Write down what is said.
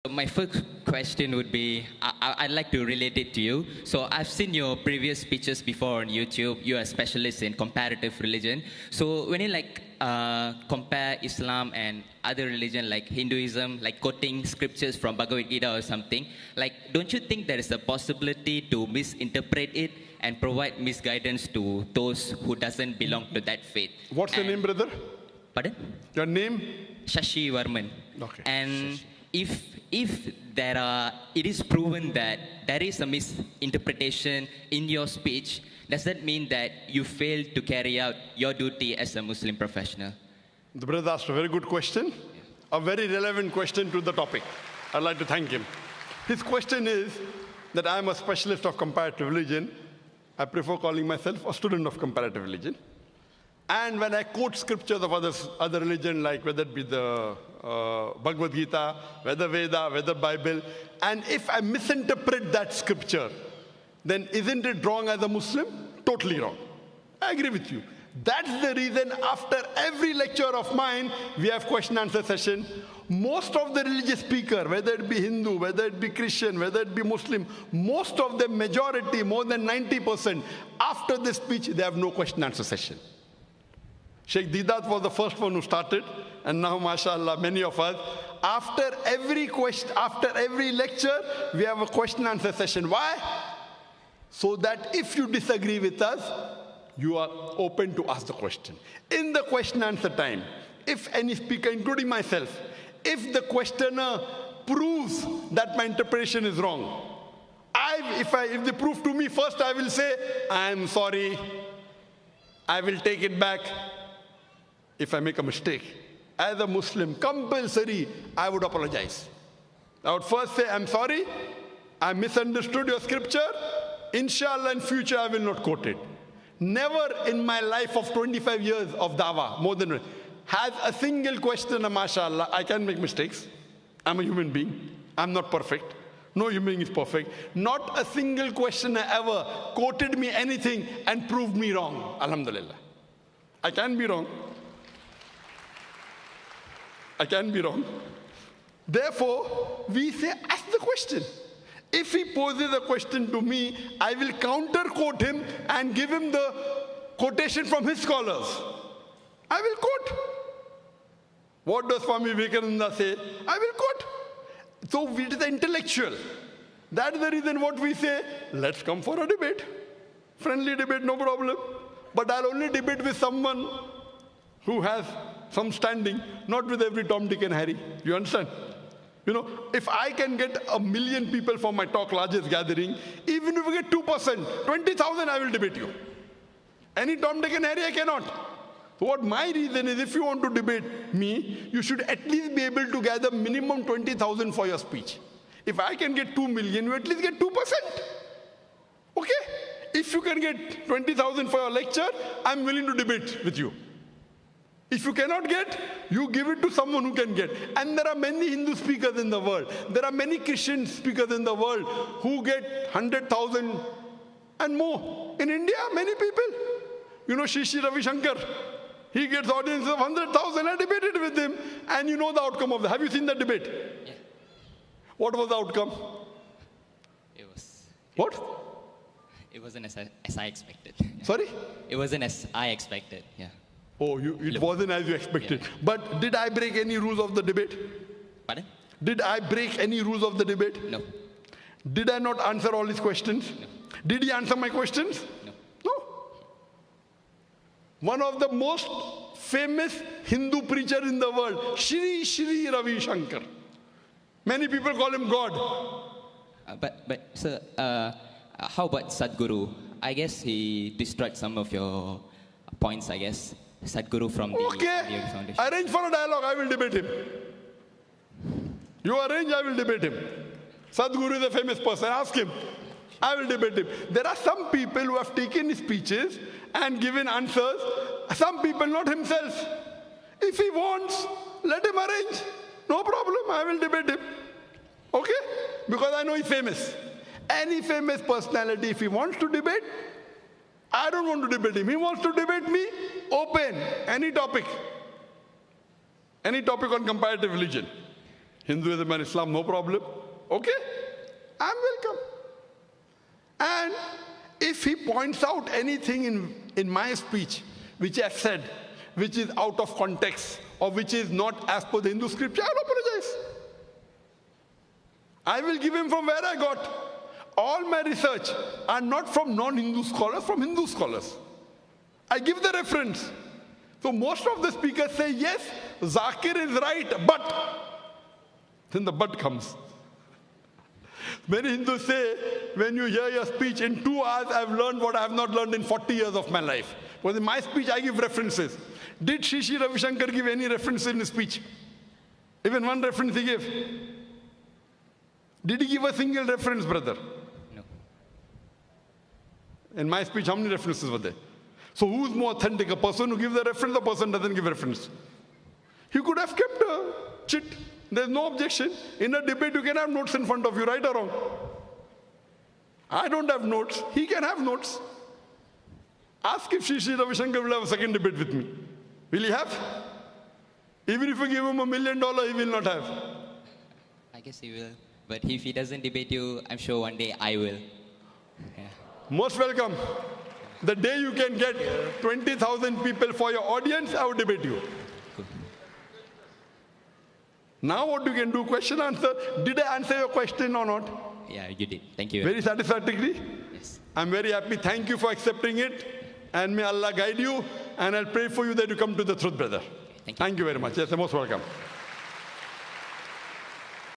My first question would be, I'd like to relate it to you. So I've seen your previous speeches before on YouTube. You're a specialist in comparative religion. So when you compare Islam and other religion like Hinduism, like quoting scriptures from Bhagavad Gita or something, don't you think there is a possibility to misinterpret it and provide misguidance to those who doesn't belong to that faith? What's your name, brother? Pardon? Your name? Shashi Varman. Okay. And Shashi. If it is proven that there is a misinterpretation in your speech, does that mean that you failed to carry out your duty as a Muslim professional? The brother asked a very good question, a very relevant question to the topic. I'd like to thank him. His question is that I am a specialist of comparative religion. I prefer calling myself a student of comparative religion. And when I quote scriptures of other religion, like whether it be the Bhagavad Gita, whether Veda, whether Bible, and if I misinterpret that scripture, then isn't it wrong as a Muslim? Totally wrong. I agree with you. That's the reason after every lecture of mine, we have question answer session. Most of the religious speaker, whether it be Hindu, whether it be Christian, whether it be Muslim, most of them, majority, more than 90%, after this speech, they have no question answer session. Sheikh Didat was the first one who started, and now, mashallah, many of us, after every lecture, we have a question answer session. Why? So that if you disagree with us, you are open to ask the question. In the question answer time, if any speaker, including myself, if the questioner proves that my interpretation is wrong, if they prove to me, first I will say, I am sorry, I will take it back. If I make a mistake, as a Muslim, compulsory, I would apologize. I would first say, I'm sorry, I misunderstood your scripture. Inshallah, in future, I will not quote it. Never in my life of 25 years of dawah, more than has a single questioner, mashallah, I can make mistakes. I'm a human being. I'm not perfect. No human being is perfect. Not a single questioner ever quoted me anything and proved me wrong. Alhamdulillah. I can be wrong. I can be wrong. Therefore, we say, ask the question. If he poses a question to me, I will counter quote him and give him the quotation from his scholars. I will quote. What does Swami Vivekananda say? I will quote. So it is intellectual. That is the reason what we say, let's come for a debate. Friendly debate, no problem. But I'll only debate with someone who has some standing, not with every Tom, Dick and Harry. You understand? You know, if I can get 1 million people for my talk, largest gathering, even if we get 2%, 20,000, I will debate you. Any Tom, Dick and Harry, I cannot. So what my reason is, if you want to debate me, you should at least be able to gather minimum 20,000 for your speech. If I can get 2 million, you at least get 2%. Okay? If you can get 20,000 for your lecture, I'm willing to debate with you. If you cannot get, you give it to someone who can get. And there are many Hindu speakers in the world. There are many Christian speakers in the world who get 100,000 and more. In India, many people. You know, Shri Ravi Shankar. He gets audiences of 100,000. I debated with him. And you know the outcome of that. Have you seen that debate? Yeah. What was the outcome? It was... What? It wasn't as I expected. Yeah. Sorry? It wasn't as I expected, yeah. Oh, it wasn't as you expected. Yeah. But did I break any rules of the debate? Pardon? Did I break any rules of the debate? No. Did I not answer all his questions? No. Did he answer my questions? No. No. One of the most famous Hindu preacher in the world, Shri Ravi Shankar. Many people call him God. But sir, how about Sadhguru? I guess he destroyed some of your points, I guess. Sadhguru from the Yogi Foundation. Arrange for a dialogue, I will debate him. You arrange, I will debate him. Sadhguru is a famous person, ask him. I will debate him. There are some people who have taken his speeches and given answers. Some people, not himself. If he wants, let him arrange. No problem, I will debate him. Okay? Because I know he's famous. Any famous personality, if he wants to debate, I don't want to debate him. He wants to debate me, open, any topic. Any topic on comparative religion. Hinduism and Islam, no problem. Okay, I'm welcome. And if he points out anything in my speech which I've said, which is out of context or which is not as per the Hindu scripture, I'll apologize. I will give him from where I got. All my research are not from non-Hindu scholars, from Hindu scholars. I give the reference. So most of the speakers say, yes, Zakir is right, but. Then the but comes. Many Hindus say, when you hear your speech, in 2 hours I've learned what I have not learned in 40 years of my life. Because in my speech I give references. Did Sri Sri Ravi Shankar give any reference in his speech? Even one reference he gave. Did he give a single reference, brother? No. In my speech, how many references were there? So who's more authentic, a person who gives a reference or a person who doesn't give a reference? He could have kept a chit. There's no objection. In a debate, you can have notes in front of you, right or wrong. I don't have notes. He can have notes. Ask if Sri Sri Ravi Shankar will have a second debate with me. Will he have? Even if you give him $1 million, he will not have. I guess he will. But if he doesn't debate you, I'm sure one day I will. Yeah. Most welcome. The day you can get 20,000 people for your audience, I will debate you. Cool. Now what you can do, question answer. Did I answer your question or not? Yeah, you did. Thank you. Very satisfactorily? Yes. I'm very happy. Thank you for accepting it. And may Allah guide you. And I'll pray for you that you come to the truth, brother. Thank you. Thank you very much. Yes, you're most welcome.